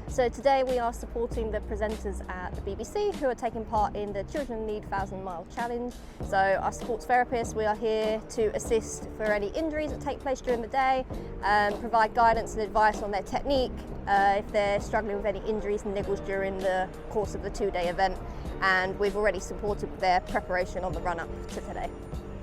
So today we are supporting the presenters at the BBC who are taking part in the Children in Need 1,000 Mile Challenge. So our sports therapists, we are here to assist for any injuries that take place during the day, provide guidance and advice on their technique if they're struggling with any injuries and niggles during the course of the 2-day event, and we've already supported their preparation on the run-up to today.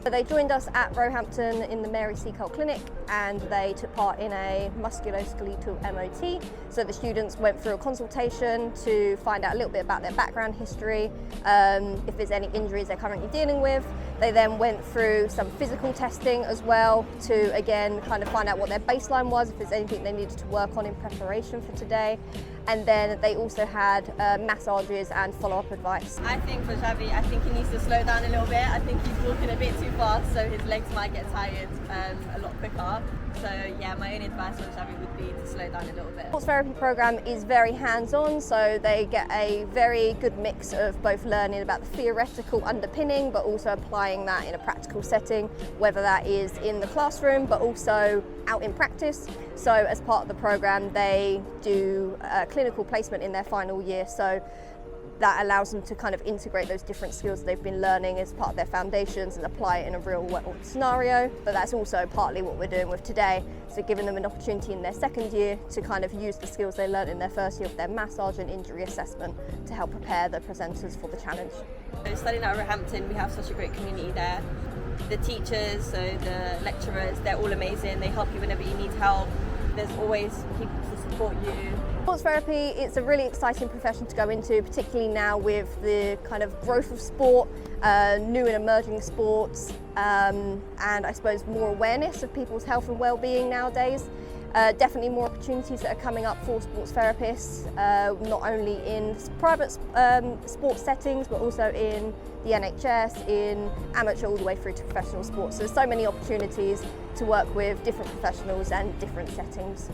So they joined us at Roehampton in the Mary Seacole Clinic, and they took part in a musculoskeletal MOT. So the students went through a consultation to find out a little bit about their background history, if there's any injuries they're currently dealing with. They then went through some physical testing as well to again kind of find out what their baseline was, if there's anything they needed to work on in preparation for today. And then they also had massages and follow-up advice. I think for Xavi, I think he needs to slow down a little bit. I think he's walking a bit too fast, so his legs might get tired a lot quicker. So yeah, my only advice for Xavi would be to slow down a little bit. The sports therapy program is very hands-on, so they get a very good mix of both learning about the theoretical underpinning, but also applying that in a practical setting, whether that is in the classroom, but also out in practice. So as part of the program, they do clinical placement in their final year. So that allows them to kind of integrate those different skills they've been learning as part of their foundations and apply it in a real world scenario. But that's also partly what we're doing with today. So giving them an opportunity in their second year to kind of use the skills they learned in their first year of their massage and injury assessment to help prepare the presenters for the challenge. So studying at Roehampton, we have such a great community there. The teachers, so the lecturers, they're all amazing. They help you whenever you need help. There's always people to support you. Sports therapy, it's a really exciting profession to go into, particularly now with the kind of growth of sport, new and emerging sports, and I suppose more awareness of people's health and well-being nowadays. Definitely more opportunities that are coming up for sports therapists, not only in private sports settings, but also in the NHS, in amateur all the way through to professional sports. So there's so many opportunities to work with different professionals and different settings.